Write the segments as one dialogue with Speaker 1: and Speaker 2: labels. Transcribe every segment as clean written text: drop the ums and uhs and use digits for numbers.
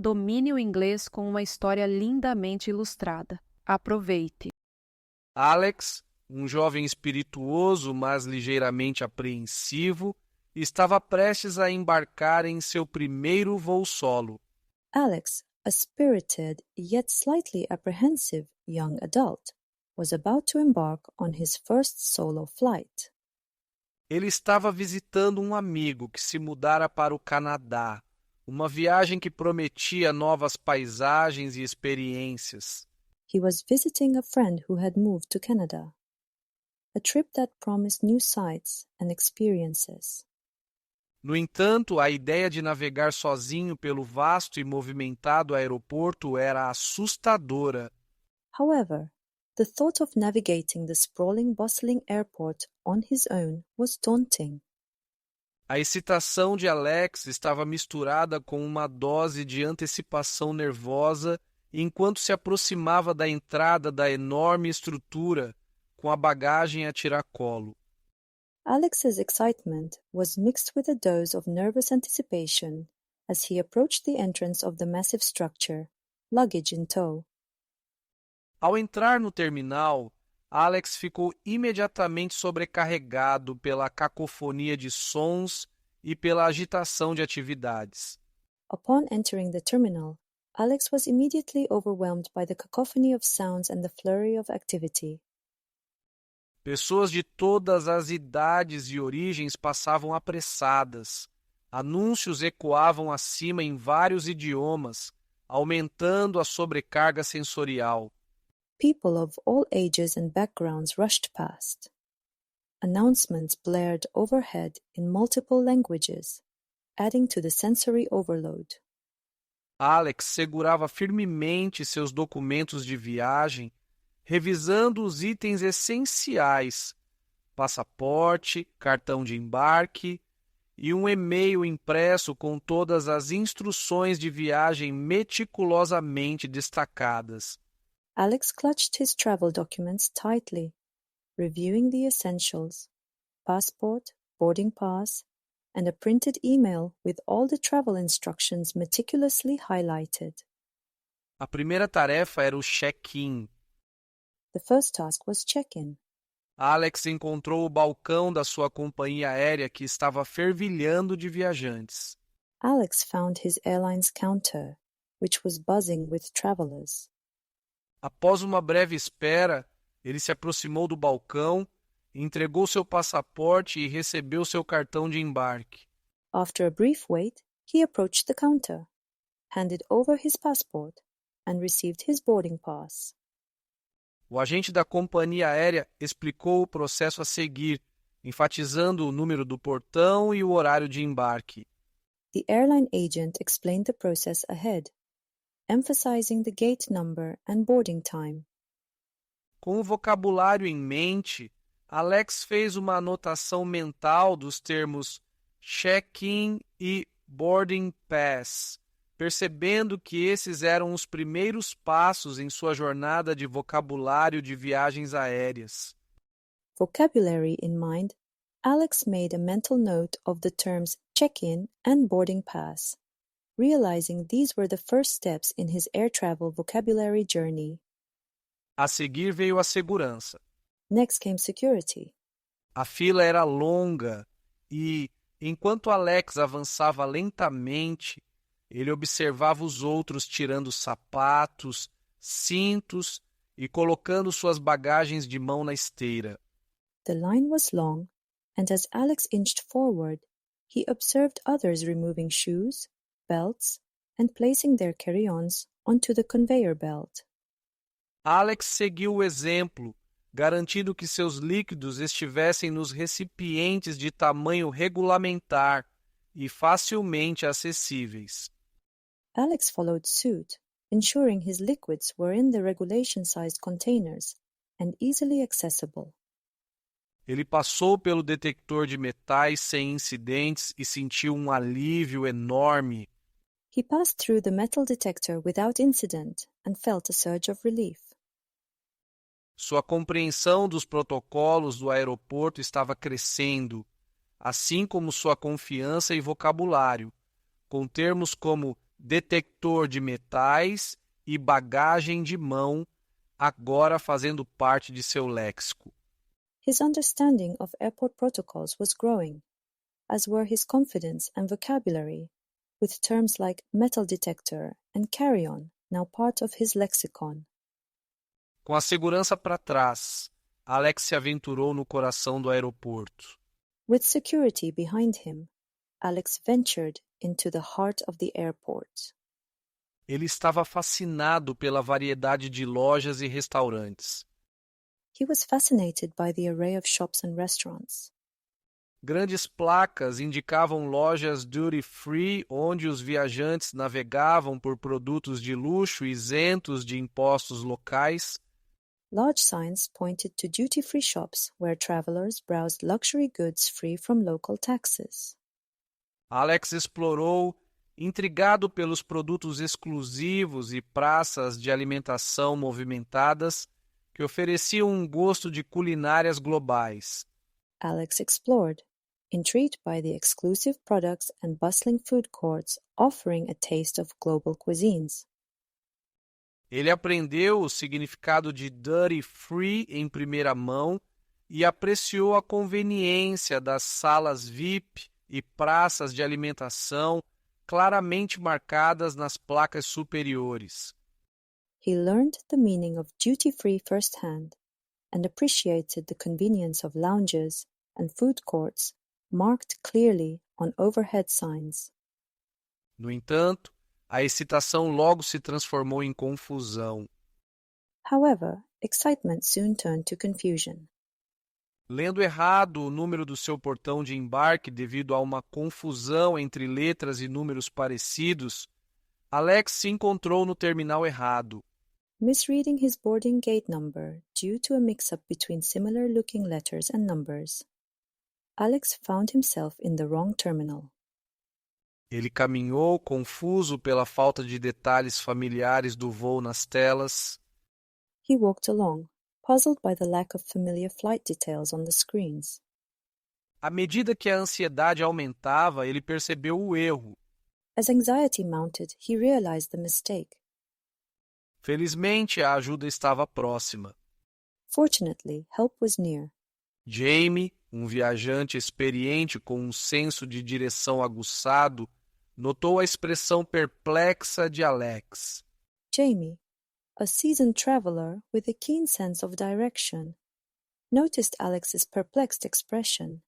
Speaker 1: Domine o inglês com uma história lindamente ilustrada. Aproveite.
Speaker 2: Alex, um jovem espirituoso, mas ligeiramente apreensivo, estava prestes a embarcar em seu primeiro voo solo.
Speaker 3: Alex, a spirited yet slightly apprehensive young adult, was about to embark on his first solo flight.
Speaker 2: Ele estava visitando um amigo que se mudara para o Canadá, uma viagem que prometia novas paisagens e experiências.
Speaker 3: He was visiting a friend who had moved to Canada, a trip that promised new sights and experiences.
Speaker 2: No entanto, a ideia de navegar sozinho pelo vasto e movimentado aeroporto era assustadora.
Speaker 3: However, the thought of navigating the sprawling, bustling airport on his own was daunting.
Speaker 2: A excitação de Alex estava misturada com uma dose de antecipação nervosa enquanto se aproximava da entrada da enorme estrutura com a bagagem a tiracolo.
Speaker 3: Alex's excitement was mixed with a dose of nervous anticipation as he approached the entrance of the massive structure, luggage in tow.
Speaker 2: Ao entrar no terminal, Alex ficou imediatamente sobrecarregado pela cacofonia de sons e pela agitação de atividades.
Speaker 3: Upon entering the terminal, Alex was immediately overwhelmed by the cacophony of sounds and the flurry of activity.
Speaker 2: Pessoas de todas as idades e origens passavam apressadas. Anúncios ecoavam acima em vários idiomas, aumentando a sobrecarga sensorial.
Speaker 3: People of all ages and backgrounds rushed past. Announcements blared overhead in multiple languages, adding to the sensory overload.
Speaker 2: Alex segurava firmemente seus documentos de viagem, revisando os itens essenciais: passaporte, cartão de embarque e um e-mail impresso com todas as instruções de viagem meticulosamente destacadas.
Speaker 3: Alex clutched his travel documents tightly, reviewing the essentials: passport, boarding pass, and a printed email with all the travel instructions meticulously highlighted.
Speaker 2: A primeira tarefa era o check-in.
Speaker 3: The first task was check-in.
Speaker 2: Alex encontrou o balcão da sua companhia aérea que estava fervilhando de viajantes.
Speaker 3: Alex found his airline's counter, which was buzzing with travelers.
Speaker 2: Após uma breve espera, ele se aproximou do balcão, entregou seu passaporte e recebeu seu cartão de embarque.
Speaker 3: After a brief wait, he approached the counter, handed over his passport, and received his boarding pass.
Speaker 2: O agente da companhia aérea explicou o processo a seguir, enfatizando o número do portão e o horário de embarque.
Speaker 3: The airline agent explained the process ahead, emphasizing the gate number and boarding time.
Speaker 2: Com o vocabulário em mente, Alex fez uma anotação mental dos termos check-in e boarding pass, percebendo que esses eram os primeiros passos em sua jornada de vocabulário de viagens aéreas.
Speaker 3: Vocabulary in mind, Alex made a mental note of the terms check-in and boarding pass, realizing these were the first steps in his air travel vocabulary journey.
Speaker 2: A seguir veio a segurança.
Speaker 3: Next came security.
Speaker 2: A fila era longa e, enquanto Alex avançava lentamente, ele observava os outros tirando sapatos, cintos e colocando suas bagagens de mão na esteira.
Speaker 3: The line was long, and as Alex inched forward, he observed others removing shoes, belts, and placing their carry-ons onto the conveyor belt.
Speaker 2: Alex seguiu o exemplo, garantindo que seus líquidos estivessem nos recipientes de tamanho regulamentar e facilmente acessíveis.
Speaker 3: Alex followed suit, ensuring his liquids were in the regulation-sized containers and easily accessible.
Speaker 2: Ele passou pelo detector de metais sem incidentes e sentiu um alívio enorme.
Speaker 3: He passed through the metal detector without incident and felt a surge of relief.
Speaker 2: Sua compreensão dos protocolos do aeroporto estava crescendo, assim como sua confiança e vocabulário, com termos como detector de metais e bagagem de mão, agora fazendo parte de seu léxico.
Speaker 3: His understanding of airport protocols was growing, as were his confidence and vocabulary, with terms like metal detector and carry-on now part of his lexicon.
Speaker 2: Com a segurança para trás, Alex se aventurou no coração do aeroporto.
Speaker 3: With security behind him, Alex ventured into the heart of the airport.
Speaker 2: Ele estava fascinado pela variedade de lojas e restaurantes.
Speaker 3: He was fascinated by the array of shops and restaurants.
Speaker 2: Grandes placas indicavam lojas duty-free onde os viajantes navegavam por produtos de luxo isentos de impostos locais.
Speaker 3: Large signs pointed to duty-free shops where travelers browsed luxury goods free from local taxes.
Speaker 2: Alex explorou, intrigado pelos produtos exclusivos e praças de alimentação movimentadas que ofereciam um gosto de culinárias globais.
Speaker 3: Alex explored, intrigued by the exclusive products and bustling food courts offering a taste of global cuisines.
Speaker 2: Ele aprendeu o significado de duty free em primeira mão e apreciou a conveniência das salas VIP e praças de alimentação claramente marcadas nas placas superiores.
Speaker 3: He learned the meaning of duty-free firsthand and appreciated the convenience of lounges and food courts marked clearly on overhead signs.
Speaker 2: No entanto, a excitação logo se transformou em confusão.
Speaker 3: However, excitement soon turned to confusion.
Speaker 2: Lendo errado o número do seu portão de embarque devido a uma confusão entre letras e números parecidos, Alex se encontrou no terminal errado.
Speaker 3: Misreading his boarding gate number due to a mix-up between similar-looking letters and numbers, Alex found himself in the wrong terminal.
Speaker 2: Ele caminhou confuso pela falta de detalhes familiares do voo nas telas.
Speaker 3: He walked along, puzzled by the lack of familiar flight details on the screens.
Speaker 2: À medida que a ansiedade aumentava, ele percebeu o erro.
Speaker 3: As anxiety mounted, he realized the mistake.
Speaker 2: Felizmente, a ajuda estava próxima.
Speaker 3: Fortunately, help was near.
Speaker 2: Jamie, um viajante experiente com um senso de direção aguçado, notou a expressão perplexa de Alex.
Speaker 3: Jamie, a seasoned traveler with a keen sense of direction, noticed Alex's perplexed expression.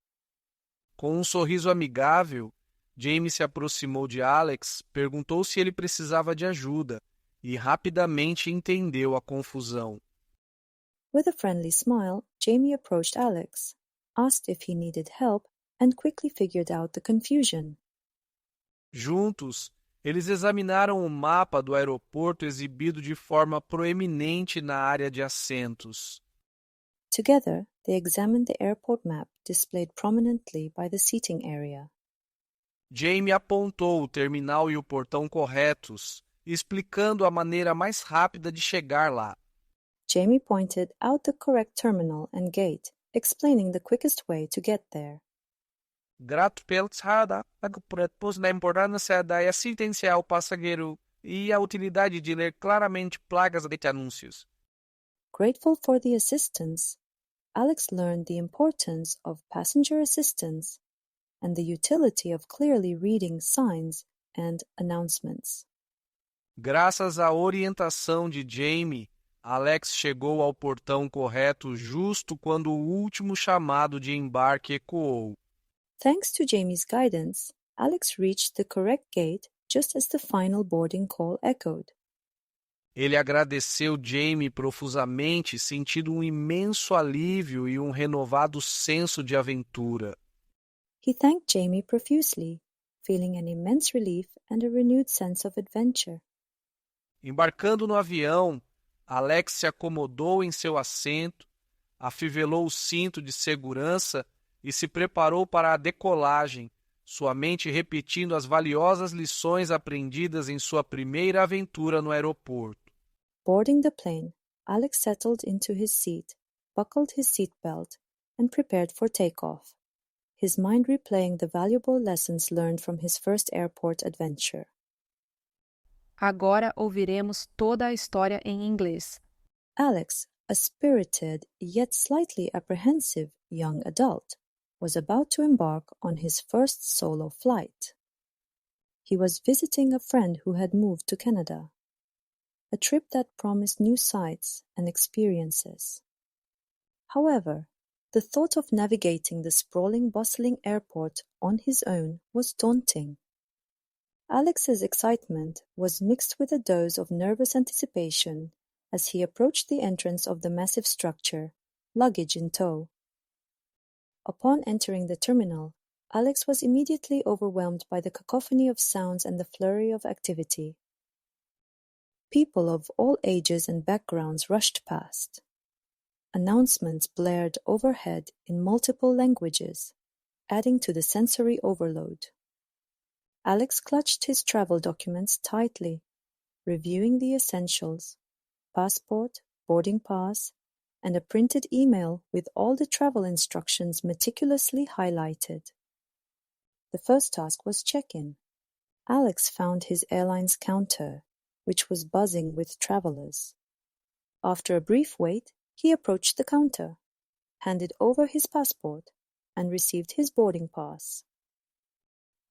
Speaker 2: Com um sorriso amigável, Jamie se aproximou de Alex, perguntou se ele precisava de ajuda e rapidamente entendeu a confusão.
Speaker 3: With a friendly smile, Jamie approached Alex, asked if he needed help, and quickly figured out the confusion.
Speaker 2: Juntos, eles examinaram o mapa do aeroporto exibido de forma proeminente na área de assentos.
Speaker 3: Together, they examined the airport map displayed prominently by the seating area.
Speaker 2: Jamie apontou o terminal e o portão corretos, explicando a maneira mais rápida de chegar lá.
Speaker 3: Jamie pointed out the correct terminal and gate, explaining the quickest way to get there.
Speaker 2: Grato pela escada, pôs na importância da assistência ao passageiro e a utilidade de ler claramente placas de anúncios.
Speaker 3: Grateful for the assistance, Alex learned the importance of passenger assistance and the utility of clearly reading signs and announcements.
Speaker 2: Graças à orientação de Jamie, Alex chegou ao portão correto justo quando o último chamado de embarque ecoou.
Speaker 3: Thanks to Jamie's guidance, Alex reached the correct gate just as the final boarding call echoed.
Speaker 2: Ele agradeceu Jamie profusamente, sentindo um imenso alívio e um renovado senso de aventura.
Speaker 3: He thanked Jamie profusely, feeling an immense relief and a renewed sense of adventure.
Speaker 2: Embarcando no avião, Alex se acomodou em seu assento, afivelou o cinto de segurança e se preparou para a decolagem, sua mente repetindo as valiosas lições aprendidas em sua primeira aventura no aeroporto.
Speaker 3: Boarding the plane, Alex settled into his seat, buckled his seatbelt, and prepared for takeoff, his mind replaying the valuable lessons learned from his first airport adventure.
Speaker 1: Agora ouviremos toda a história em inglês.
Speaker 3: Alex, a spirited yet slightly apprehensive young adult, was about to embark on his first solo flight. He was visiting a friend who had moved to Canada, a trip that promised new sights and experiences. However, the thought of navigating the sprawling, bustling airport on his own was daunting. Alex's excitement was mixed with a dose of nervous anticipation as he approached the entrance of the massive structure, luggage in tow. Upon entering the terminal, Alex was immediately overwhelmed by the cacophony of sounds and the flurry of activity. People of all ages and backgrounds rushed past. Announcements blared overhead in multiple languages, adding to the sensory overload. Alex clutched his travel documents tightly, reviewing the essentials: passport, boarding pass, and a printed email with all the travel instructions meticulously highlighted. The first task was check-in. Alex found his airline's counter, which was buzzing with travelers. After a brief wait, he approached the counter, handed over his passport, and received his boarding pass.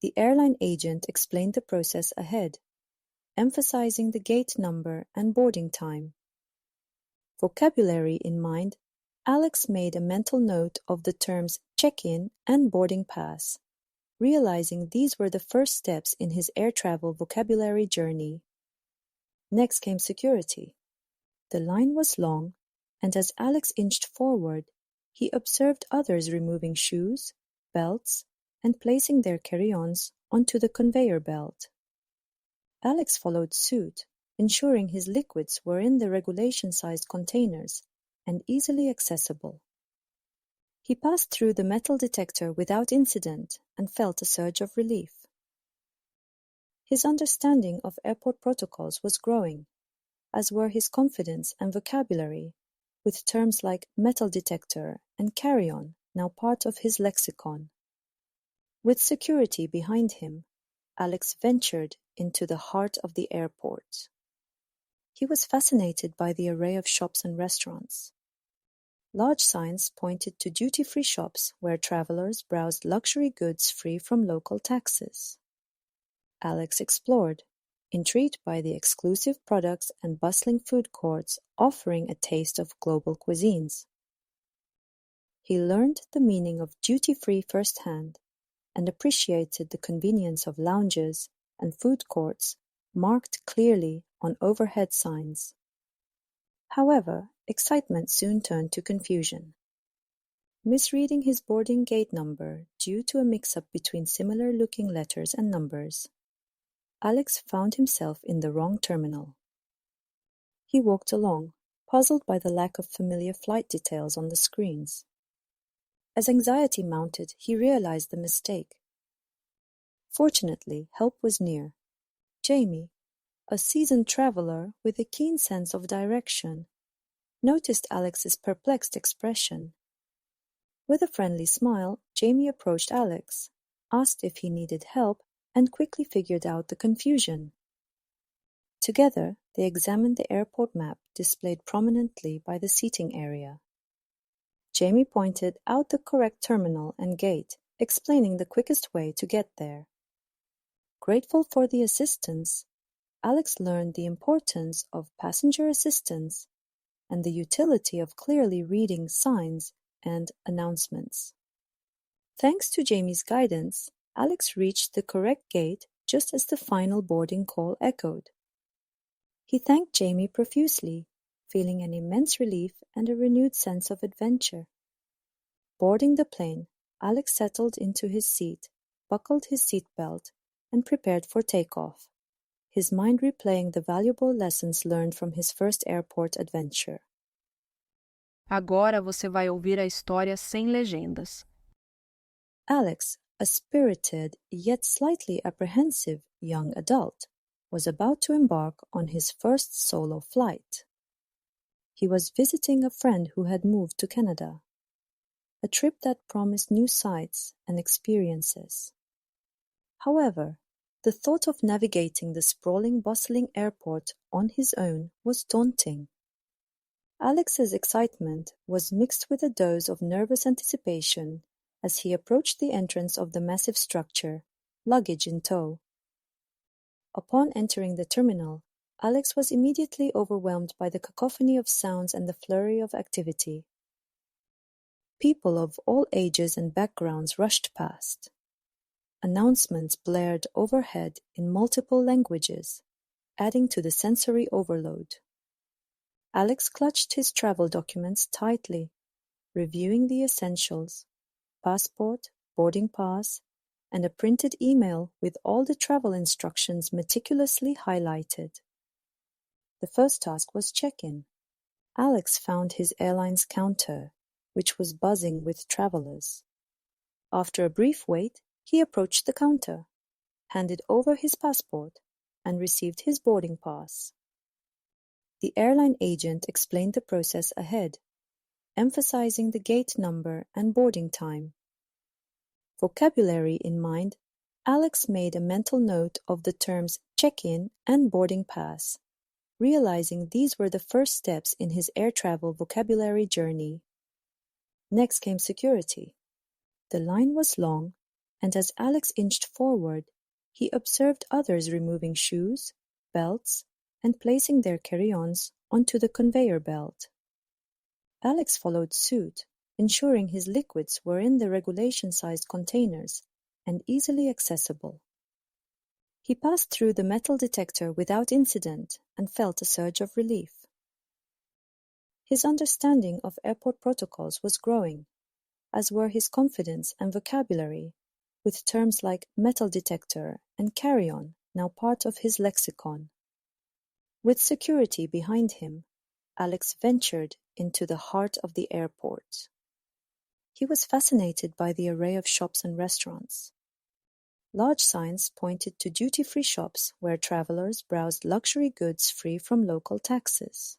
Speaker 3: The airline agent explained the process ahead, emphasizing the gate number and boarding time. Vocabulary in mind, Alex made a mental note of the terms check-in and boarding pass, realizing these were the first steps in his air travel vocabulary journey. Next came security. The line was long, and as Alex inched forward, he observed others removing shoes, belts, and placing their carry-ons onto the conveyor belt. Alex followed suit, ensuring his liquids were in the regulation-sized containers and easily accessible. He passed through the metal detector without incident and felt a surge of relief. His understanding of airport protocols was growing, as were his confidence and vocabulary, with terms like metal detector and carry-on now part of his lexicon. With security behind him, Alex ventured into the heart of the airport. He was fascinated by the array of shops and restaurants. Large signs pointed to duty-free shops where travelers browsed luxury goods free from local taxes. Alex explored, intrigued by the exclusive products and bustling food courts offering a taste of global cuisines. He learned the meaning of duty-free firsthand and appreciated the convenience of lounges and food courts marked clearly on overhead signs. However, excitement soon turned to confusion. Misreading his boarding gate number due to a mix-up between similar-looking letters and numbers, Alex found himself in the wrong terminal. He walked along, puzzled by the lack of familiar flight details on the screens. As anxiety mounted, he realized the mistake. Fortunately, help was near. Jamie, a seasoned traveler with a keen sense of direction, noticed Alex's perplexed expression. With a friendly smile, Jamie approached Alex, asked if he needed help, and quickly figured out the confusion. Together, they examined the airport map displayed prominently by the seating area. Jamie pointed out the correct terminal and gate, explaining the quickest way to get there. Grateful for the assistance, Alex learned the importance of passenger assistance and the utility of clearly reading signs and announcements. Thanks to Jamie's guidance, Alex reached the correct gate just as the final boarding call echoed. He thanked Jamie profusely, feeling an immense relief and a renewed sense of adventure. Boarding the plane, Alex settled into his seat, buckled his seatbelt, and prepared for takeoff, his mind replaying the valuable lessons learned from his first airport adventure.
Speaker 1: Agora você vai ouvir a história sem legendas.
Speaker 3: Alex, a spirited yet slightly apprehensive young adult, was about to embark on his first solo flight. He was visiting a friend who had moved to Canada, a trip that promised new sights and experiences. However, The thought of navigating the sprawling, bustling airport on his own was daunting. Alex's excitement was mixed with a dose of nervous anticipation as he approached the entrance of the massive structure, luggage in tow. Upon entering the terminal, Alex was immediately overwhelmed by the cacophony of sounds and the flurry of activity. People of all ages and backgrounds rushed past. Announcements blared overhead in multiple languages, adding to the sensory overload. Alex clutched his travel documents tightly, reviewing the essentials: passport, boarding pass, and a printed email with all the travel instructions meticulously highlighted. The first task was check-in. Alex found his airline's counter, which was buzzing with travelers. After a brief wait, he approached the counter, handed over his passport, and received his boarding pass. The airline agent explained the process ahead, emphasizing the gate number and boarding time. Vocabulary in mind, Alex made a mental note of the terms check-in and boarding pass, realizing these were the first steps in his air travel vocabulary journey. Next came security. The line was long, and as Alex inched forward, he observed others removing shoes, belts, and placing their carry-ons onto the conveyor belt. Alex followed suit, ensuring his liquids were in the regulation-sized containers and easily accessible. He passed through the metal detector without incident and felt a surge of relief. His understanding of airport protocols was growing, as were his confidence and vocabulary, with terms like metal detector and carry-on now part of his lexicon. With security behind him, Alex ventured into the heart of the airport. He was fascinated by the array of shops and restaurants. Large signs pointed to duty-free shops where travelers browsed luxury goods free from local taxes.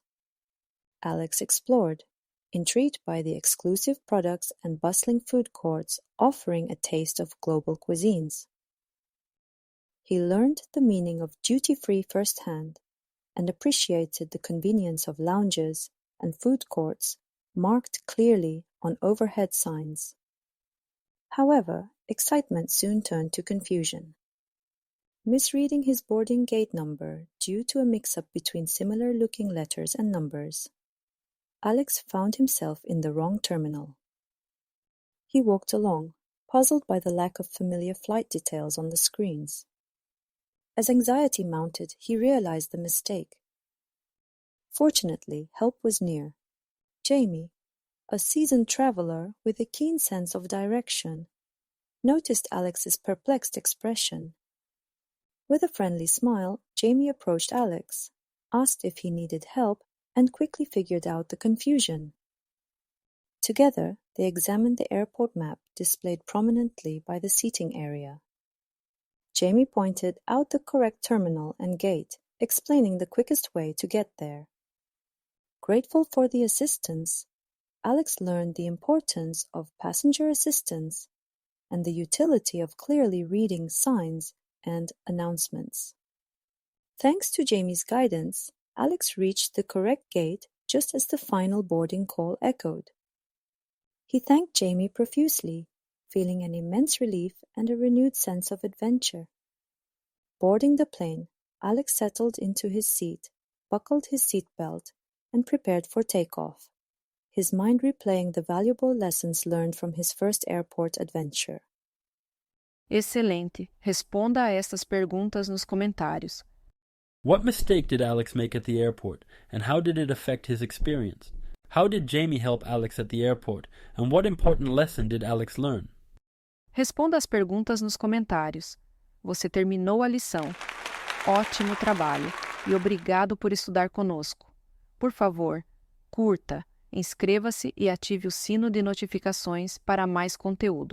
Speaker 3: Alex explored, intrigued by the exclusive products and bustling food courts offering a taste of global cuisines. He learned the meaning of duty-free firsthand and appreciated the convenience of lounges and food courts marked clearly on overhead signs. However, excitement soon turned to confusion. Misreading his boarding gate number due to a mix-up between similar-looking letters and numbers, Alex found himself in the wrong terminal. He walked along, puzzled by the lack of familiar flight details on the screens. As anxiety mounted, he realized the mistake. Fortunately, help was near. Jamie, a seasoned traveler with a keen sense of direction, noticed Alex's perplexed expression. With a friendly smile, Jamie approached Alex, asked if he needed help, and quickly figured out the confusion. Together, they examined the airport map displayed prominently by the seating area. Jamie pointed out the correct terminal and gate, explaining the quickest way to get there. Grateful for the assistance, Alex learned the importance of passenger assistance and the utility of clearly reading signs and announcements. Thanks to Jamie's guidance, Alex reached the correct gate just as the final boarding call echoed. He thanked Jamie profusely, feeling an immense relief and a renewed sense of adventure. Boarding the plane, Alex settled into his seat, buckled his seatbelt, and prepared for takeoff, his mind replaying the valuable lessons learned from his first airport adventure.
Speaker 1: Excelente! Responda a estas perguntas nos comentários.
Speaker 4: What mistake did Alex make at the airport, and how did it affect his experience? How did Jamie help Alex at the airport, and what important lesson did Alex learn?
Speaker 1: Responda as perguntas nos comentários. Você terminou a lição. Ótimo trabalho e obrigado por estudar conosco. Por favor, curta, inscreva-se e ative o sino de notificações para mais conteúdo.